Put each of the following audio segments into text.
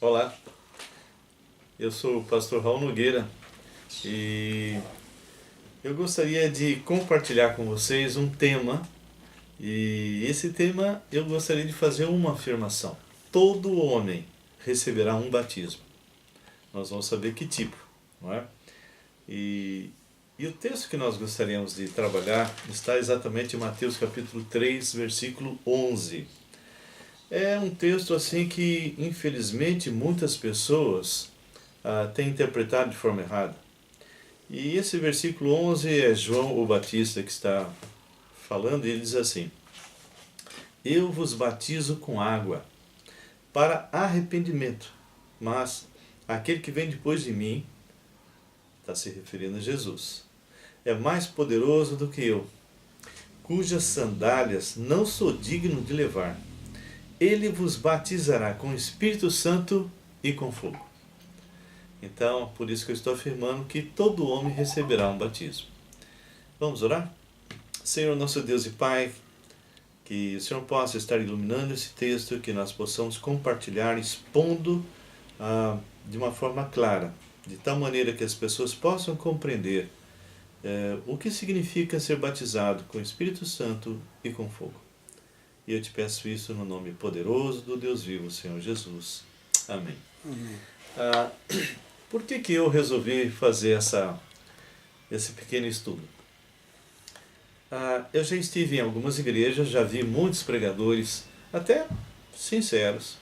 Olá, eu sou o pastor Raul Nogueira e eu gostaria de compartilhar com vocês um tema, e esse tema eu gostaria de fazer uma afirmação. Todo homem receberá um batismo. Nós vamos saber que tipo, não é? E o texto que nós gostaríamos de trabalhar está exatamente em Mateus capítulo 3, versículo 11. É um texto assim que, infelizmente, muitas pessoas têm interpretado de forma errada. E esse versículo 11 é João o Batista que está falando, e ele diz assim: Eu vos batizo com água para arrependimento, mas aquele que vem depois de mim, está se referindo a Jesus, é mais poderoso do que eu, cujas sandálias não sou digno de levar. Ele vos batizará com o Espírito Santo e com fogo. Então, por isso que eu estou afirmando que todo homem receberá um batismo. Vamos orar? Senhor, nosso Deus e Pai, que o Senhor possa estar iluminando esse texto, que nós possamos compartilhar, expondo de uma forma clara, de tal maneira que as pessoas possam compreender o que significa ser batizado com o Espírito Santo e com fogo. E eu te peço isso no nome poderoso do Deus vivo, Senhor Jesus. Amém. Amém. Por que eu resolvi fazer esse pequeno estudo? Eu já estive em algumas igrejas, já vi muitos pregadores, até sinceros,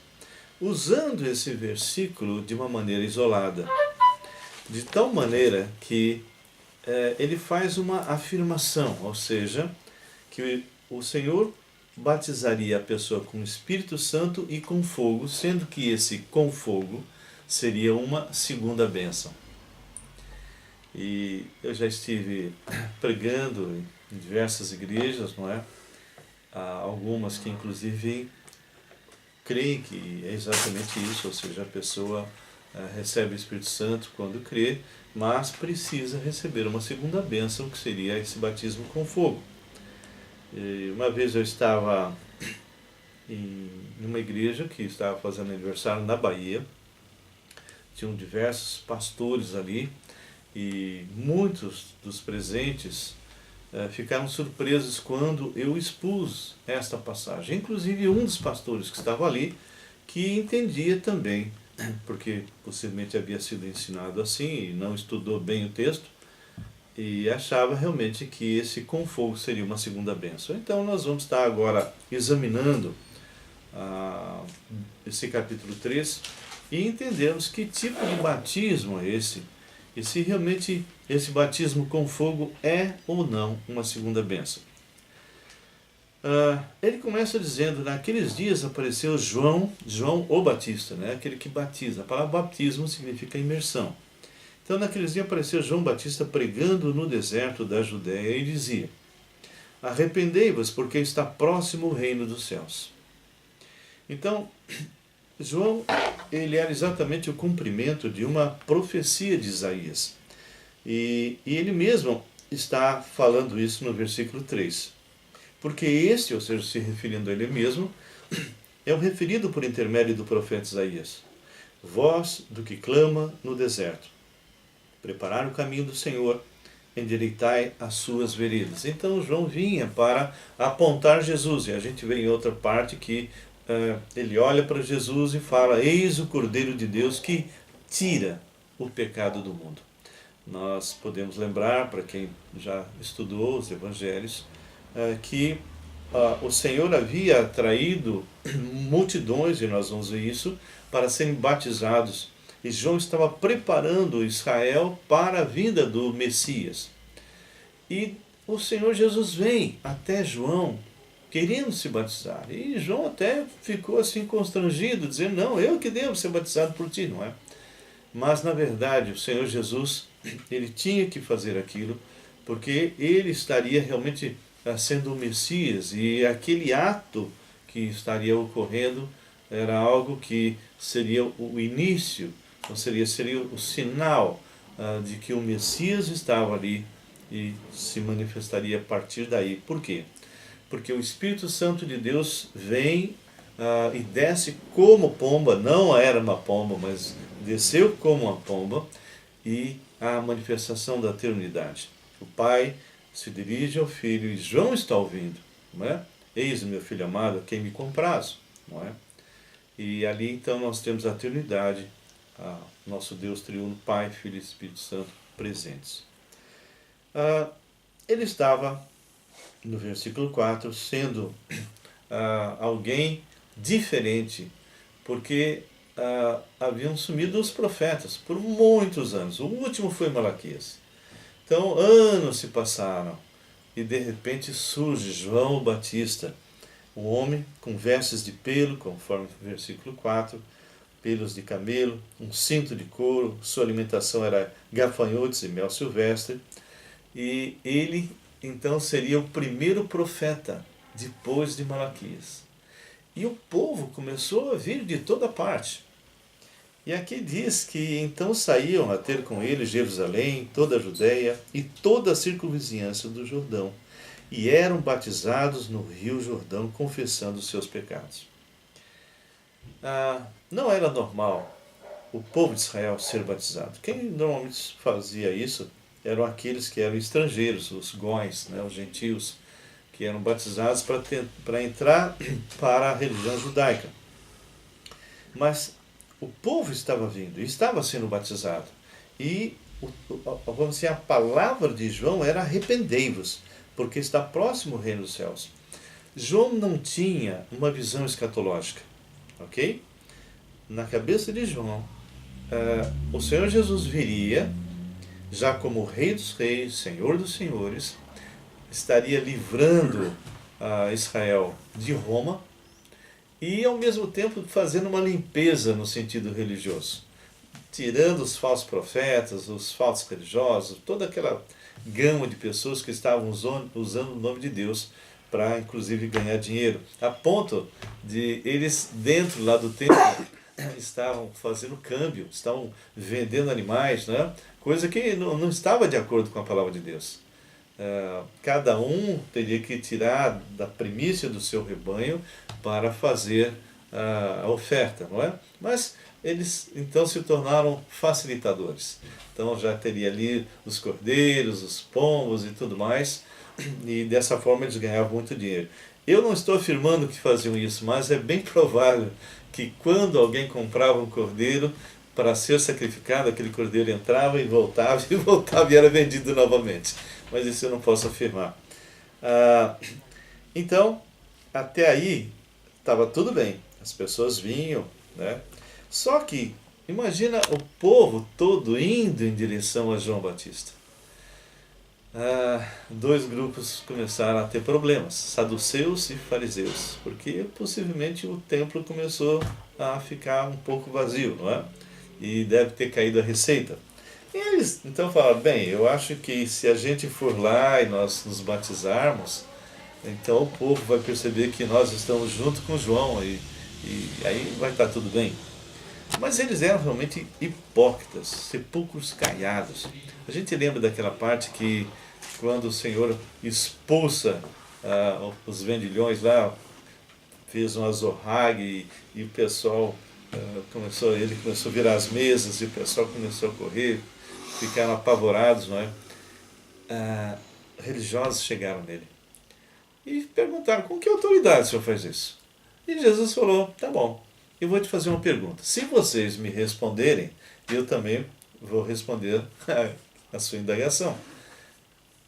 usando esse versículo de uma maneira isolada, de tal maneira que ele faz uma afirmação, ou seja, que o Senhor batizaria a pessoa com o Espírito Santo e com fogo, sendo que esse com fogo seria uma segunda bênção. E eu já estive pregando em diversas igrejas, não é? Há algumas que inclusive creem que é exatamente isso, ou seja, a pessoa recebe o Espírito Santo quando crê, mas precisa receber uma segunda bênção, que seria esse batismo com fogo. E uma vez eu estava em uma igreja que estava fazendo aniversário na Bahia, tinham diversos pastores ali, e muitos dos presentes ficaram surpresos quando eu expus esta passagem. Inclusive um dos pastores que estava ali, que entendia também, porque possivelmente havia sido ensinado assim e não estudou bem o texto, e achava realmente que esse com fogo seria uma segunda bênção. Então nós vamos estar agora examinando esse capítulo 3 e entendermos que tipo de batismo é esse, e se realmente esse batismo com fogo é ou não uma segunda bênção. Ele começa dizendo: naqueles dias apareceu João o Batista, né? Aquele que batiza. A palavra batismo significa imersão. Então naqueles dias apareceu João Batista pregando no deserto da Judéia e dizia: arrependei-vos, porque está próximo o reino dos céus. Então, João, ele era exatamente o cumprimento de uma profecia de Isaías. E ele mesmo está falando isso no versículo 3. Porque este, ou seja, se referindo a ele mesmo, é o referido por intermédio do profeta Isaías: voz do que clama no deserto, preparar o caminho do Senhor, endireitai as suas veredas. Então João vinha para apontar Jesus, e a gente vê em outra parte que ele olha para Jesus e fala: eis o Cordeiro de Deus que tira o pecado do mundo. Nós podemos lembrar, para quem já estudou os evangelhos, que o Senhor havia atraído multidões, e nós vamos ver isso, para serem batizados. E João estava preparando Israel para a vinda do Messias. E o Senhor Jesus vem até João querendo se batizar. E João até ficou assim constrangido, dizendo: não, eu que devo ser batizado por ti, não é? Mas na verdade o Senhor Jesus, ele tinha que fazer aquilo, porque ele estaria realmente sendo o Messias, e aquele ato que estaria ocorrendo era algo que seria o início, ou seria o sinal de que o Messias estava ali e se manifestaria a partir daí. Por quê? Porque o Espírito Santo de Deus vem e desce como pomba, não era uma pomba, mas desceu como uma pomba, e a manifestação da eternidade. O Pai se dirige ao Filho e João está ouvindo, não é? Eis o meu Filho amado, a quem me comprazo, não é? E ali então nós temos a eternidade, nosso Deus triuno, Pai, Filho e Espírito Santo presentes. Ele estava, no versículo 4, sendo alguém diferente, porque haviam sumido os profetas por muitos anos. O último foi Malaquias. Então, anos se passaram e de repente surge João Batista, um homem com vestes de pelo, conforme o versículo 4, pelos de camelo, um cinto de couro, sua alimentação era gafanhotos e mel silvestre, e ele então seria o primeiro profeta depois de Malaquias. E o povo começou a vir de toda parte. E aqui diz que então saíam a ter com ele Jerusalém, toda a Judéia e toda a circunvizinhança do Jordão, e eram batizados no rio Jordão, confessando os seus pecados. Não era normal o povo de Israel ser batizado. Quem normalmente fazia isso eram aqueles que eram estrangeiros, os góis, né, os gentios, que eram batizados para entrar para a religião judaica. Mas o povo estava vindo, estava sendo batizado. E, vamos dizer, a palavra de João era arrependei-vos, porque está próximo o reino dos céus. João não tinha uma visão escatológica, ok? Na cabeça de João, o Senhor Jesus viria, já como Rei dos Reis, Senhor dos Senhores, estaria livrando Israel de Roma e, ao mesmo tempo, fazendo uma limpeza no sentido religioso, tirando os falsos profetas, os falsos religiosos, toda aquela gama de pessoas que estavam usando o nome de Deus para, inclusive, ganhar dinheiro, a ponto de eles, dentro lá do templo, estavam fazendo câmbio, estavam vendendo animais, né? Coisa que não estava de acordo com a palavra de Deus. Cada um teria que tirar da primícia do seu rebanho para fazer a oferta, não é? Mas eles então se tornaram facilitadores. Então já teria ali os cordeiros, os pombos e tudo mais, e dessa forma eles ganhavam muito dinheiro. Eu não estou afirmando que faziam isso, mas é bem provável que quando alguém comprava um cordeiro para ser sacrificado, aquele cordeiro entrava e voltava e era vendido novamente. Mas isso eu não posso afirmar. Então, até aí estava tudo bem, as pessoas vinham, né? Só que, imagina o povo todo indo em direção a João Batista. Dois grupos começaram a ter problemas, saduceus e fariseus, porque possivelmente o templo começou a ficar um pouco vazio, não é? E deve ter caído a receita. E eles então falaram, bem, eu acho que se a gente for lá e nós nos batizarmos, então o povo vai perceber que nós estamos junto com João e aí vai estar tudo bem. Mas eles eram realmente hipócritas, sepulcros caiados. A gente lembra daquela parte que quando o Senhor expulsa os vendilhões lá, fez um azorrague e o pessoal ele começou a virar as mesas e o pessoal começou a correr, ficaram apavorados, não é? Religiosos chegaram nele e perguntaram, com que autoridade o senhor faz isso? E Jesus falou, tá bom, eu vou te fazer uma pergunta. Se vocês me responderem, eu também vou responder a sua indagação.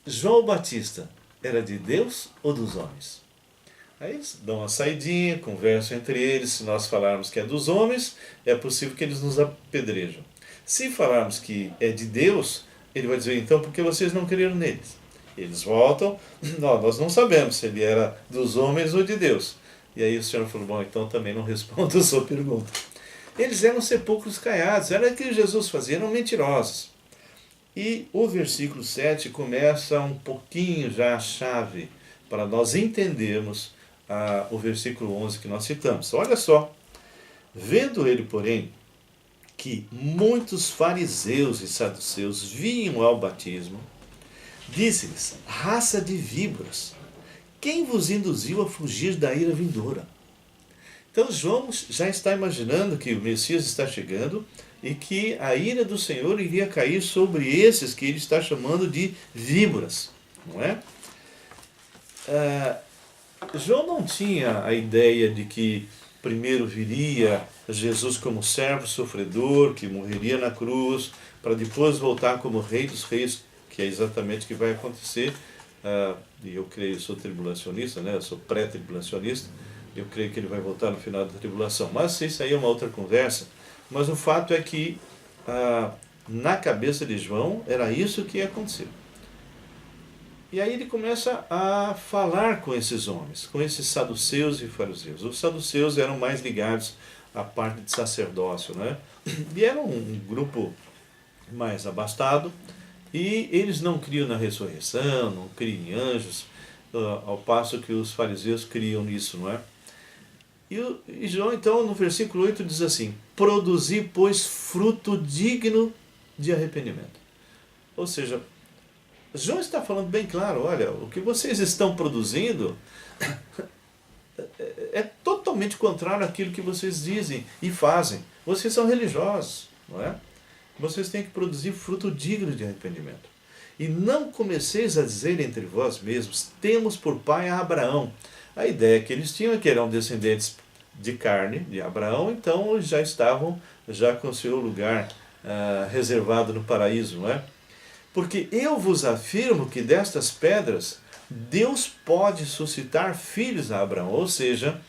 João Batista era de Deus ou dos homens? Aí eles dão uma saidinha, conversam entre eles. Se nós falarmos que é dos homens, é possível que eles nos apedrejam. Se falarmos que é de Deus, ele vai dizer, então, por que vocês não creram neles? Eles voltam, nós não sabemos se ele era dos homens ou de Deus. E aí o Senhor falou, bom, então também não respondo a sua pergunta. Eles eram sepulcros caiados, era o que Jesus fazia, eram mentirosos. E o versículo 7 começa um pouquinho já a chave para nós entendermos o versículo 11 que nós citamos. Olha só, vendo ele, porém, que muitos fariseus e saduceus vinham ao batismo, disse-lhes, raça de víboras, quem vos induziu a fugir da ira vindoura? Então João já está imaginando que o Messias está chegando e que a ira do Senhor iria cair sobre esses que ele está chamando de víboras, não é? João não tinha a ideia de que primeiro viria Jesus como servo sofredor, que morreria na cruz, para depois voltar como Rei dos Reis, que é exatamente o que vai acontecer. E eu creio, eu sou tribulacionista, né? Eu sou pré-tribulacionista, eu creio que ele vai voltar no final da tribulação. Mas isso aí é uma outra conversa. Mas o fato é que na cabeça de João era isso que ia acontecer. E aí ele começa a falar com esses homens, com esses saduceus e fariseus. Os saduceus eram mais ligados à parte de sacerdócio, né? E era um grupo mais abastado, e eles não criam na ressurreição, não criam em anjos, ao passo que os fariseus criam nisso, não é? E João, então, no versículo 8 diz assim: produzi, pois, fruto digno de arrependimento. Ou seja, João está falando bem claro, olha, o que vocês estão produzindo é totalmente contrário àquilo que vocês dizem e fazem. Vocês são religiosos, não é? Vocês têm que produzir fruto digno de arrependimento. E não comeceis a dizer entre vós mesmos, temos por pai a Abraão. A ideia que eles tinham é que eram descendentes de carne de Abraão, então já estavam já com seu lugar reservado no paraíso, não é? Porque eu vos afirmo que destas pedras Deus pode suscitar filhos a Abraão. Ou seja,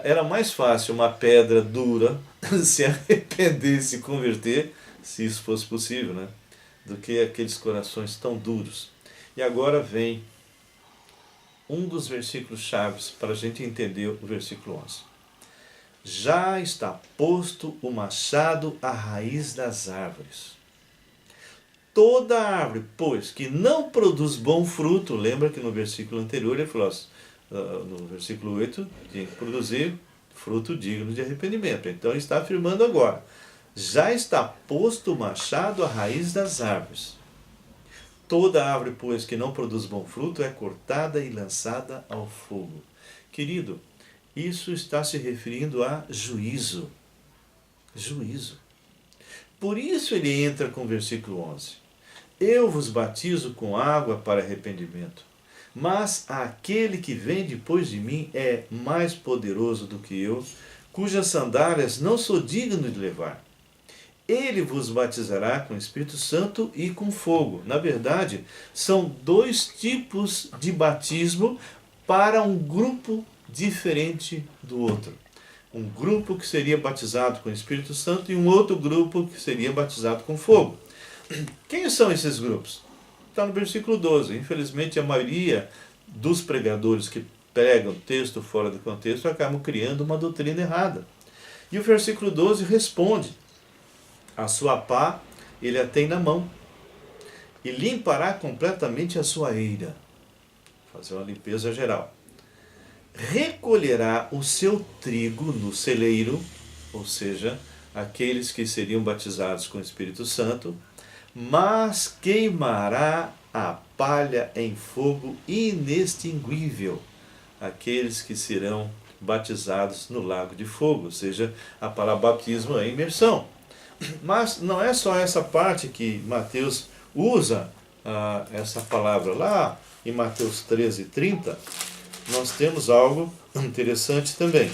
era mais fácil uma pedra dura se arrepender e se converter, se isso fosse possível, né? Do que aqueles corações tão duros. E agora vem um dos versículos chaves para a gente entender o versículo 11. Já está posto o machado à raiz das árvores. Toda árvore, pois, que não produz bom fruto, lembra que no versículo anterior ele falou, no versículo 8, tinha que produzir fruto digno de arrependimento. Então ele está afirmando agora, já está posto o machado à raiz das árvores. Toda árvore, pois, que não produz bom fruto é cortada e lançada ao fogo. Querido, isso está se referindo a juízo. Juízo. Por isso ele entra com o versículo 11. Eu vos batizo com água para arrependimento, mas aquele que vem depois de mim é mais poderoso do que eu, cujas sandálias não sou digno de levar. Ele vos batizará com o Espírito Santo e com fogo. Na verdade, são dois tipos de batismo para um grupo diferente do outro. Um grupo que seria batizado com o Espírito Santo e um outro grupo que seria batizado com fogo. Quem são esses grupos? Está no versículo 12. Infelizmente, a maioria dos pregadores que pregam texto fora do contexto acabam criando uma doutrina errada. E o versículo 12 responde: a sua pá ele a tem na mão, e limpará completamente a sua eira. Fazer uma limpeza geral. Recolherá o seu trigo no celeiro, ou seja, aqueles que seriam batizados com o Espírito Santo, mas queimará a palha em fogo inextinguível, aqueles que serão batizados no lago de fogo, ou seja, a palavra batismo é imersão. Mas não é só essa parte que Mateus usa essa palavra. Lá em Mateus 13:30, nós temos algo interessante também.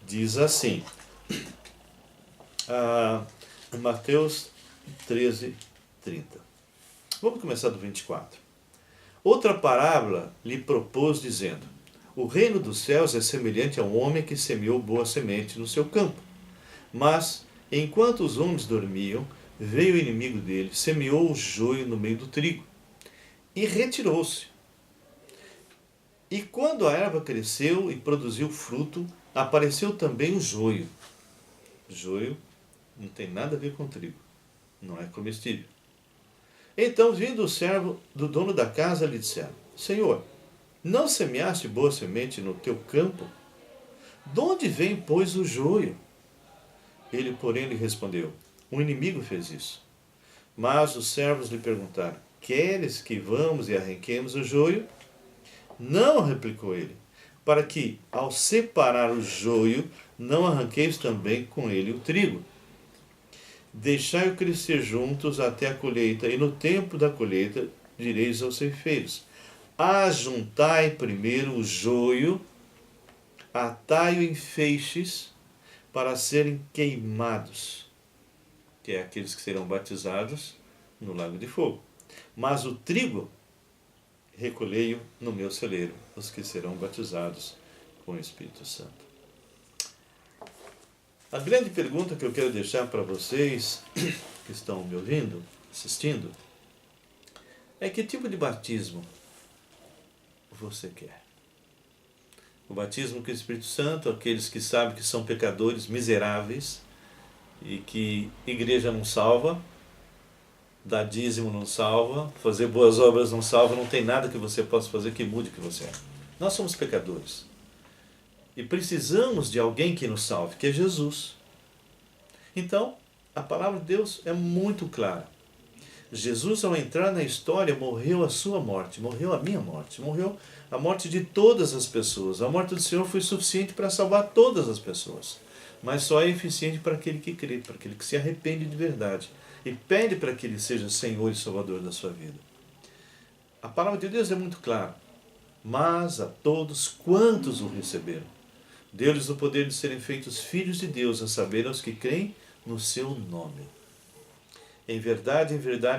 Diz assim, Mateus 13:30. Vamos começar do 24. Outra parábola lhe propôs, dizendo: o reino dos céus é semelhante a um homem que semeou boa semente no seu campo. Mas, enquanto os homens dormiam, veio o inimigo dele, semeou o joio no meio do trigo e retirou-se. E quando a erva cresceu e produziu fruto, apareceu também o joio. Joio não tem nada a ver com trigo, não é comestível. Então, vindo o servo do dono da casa, lhe disseram: Senhor, não semeaste boa semente no teu campo? De onde vem, pois, o joio? Ele, porém, lhe respondeu: um inimigo fez isso. Mas os servos lhe perguntaram: queres que vamos e arranquemos o joio? Não, replicou ele, para que, ao separar o joio, não arranqueis também com ele o trigo. Deixai-o crescer juntos até a colheita, e no tempo da colheita direis aos ceifeiros: ajuntai primeiro o joio, atai-o em feixes, para serem queimados, que é aqueles que serão batizados no lago de fogo. Mas o trigo recolhei-o no meu celeiro, os que serão batizados com o Espírito Santo. A grande pergunta que eu quero deixar para vocês que estão me ouvindo, assistindo, é: que tipo de batismo você quer? O batismo com o Espírito Santo, aqueles que sabem que são pecadores miseráveis e que igreja não salva, dar dízimo não salva, fazer boas obras não salva, não tem nada que você possa fazer que mude o que você é. Nós somos pecadores e precisamos de alguém que nos salve, que é Jesus. Então, a palavra de Deus é muito clara. Jesus, ao entrar na história, morreu a sua morte, morreu a minha morte, morreu a morte de todas as pessoas. A morte do Senhor foi suficiente para salvar todas as pessoas, mas só é eficiente para aquele que crê, para aquele que se arrepende de verdade e pede para que Ele seja Senhor e Salvador da sua vida. A palavra de Deus é muito clara: mas a todos quantos o receberam, deu-lhes o poder de serem feitos filhos de Deus, a saber, aos que creem no seu nome. Em verdade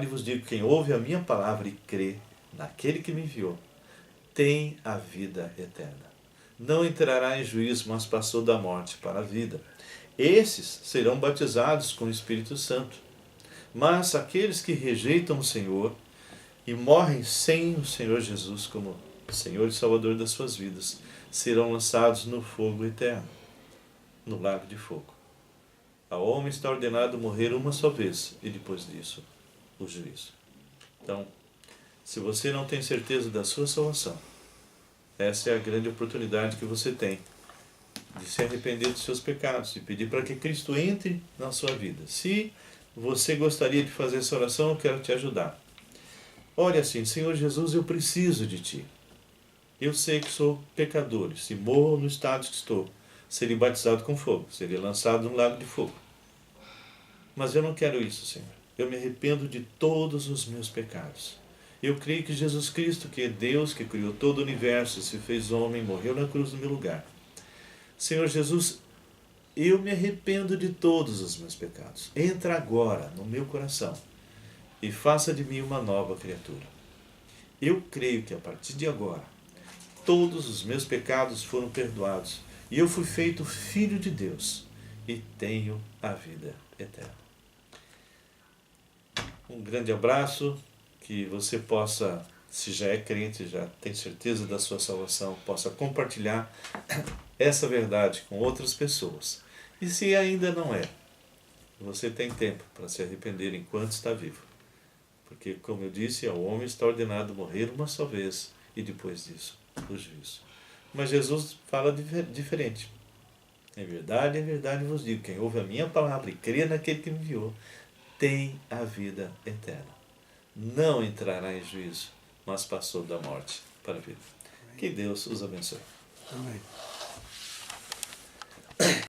vos digo, quem ouve a minha palavra e crê naquele que me enviou, tem a vida eterna. Não entrará em juízo, mas passou da morte para a vida. Esses serão batizados com o Espírito Santo. Mas aqueles que rejeitam o Senhor e morrem sem o Senhor Jesus como Senhor e Salvador das suas vidas, serão lançados no fogo eterno, no lago de fogo. Ao homem está ordenado morrer uma só vez, e depois disso, o juízo. Então, se você não tem certeza da sua salvação, essa é a grande oportunidade que você tem de se arrepender dos seus pecados, de pedir para que Cristo entre na sua vida. Se você gostaria de fazer essa oração, eu quero te ajudar. Ore assim: Senhor Jesus, eu preciso de Ti. Eu sei que sou pecador, e se morro no estado que estou, seria batizado com fogo, seria lançado num lago de fogo. Mas eu não quero isso, Senhor. Eu me arrependo de todos os meus pecados. Eu creio que Jesus Cristo, que é Deus, que criou todo o universo, se fez homem, morreu na cruz no meu lugar. Senhor Jesus, eu me arrependo de todos os meus pecados. Entra agora no meu coração e faça de mim uma nova criatura. Eu creio que a partir de agora, todos os meus pecados foram perdoados e eu fui feito filho de Deus e tenho a vida eterna. Um grande abraço, que você possa, se já é crente, já tem certeza da sua salvação, possa compartilhar essa verdade com outras pessoas. E se ainda não é, você tem tempo para se arrepender enquanto está vivo. Porque, como eu disse, ao homem está ordenado morrer uma só vez e depois disso, o juízo. Mas Jesus fala diferente. Em verdade vos digo, quem ouve a minha palavra e crê naquele que me enviou, tem a vida eterna. Não entrará em juízo, mas passou da morte para a vida. Que Deus os abençoe. Amém.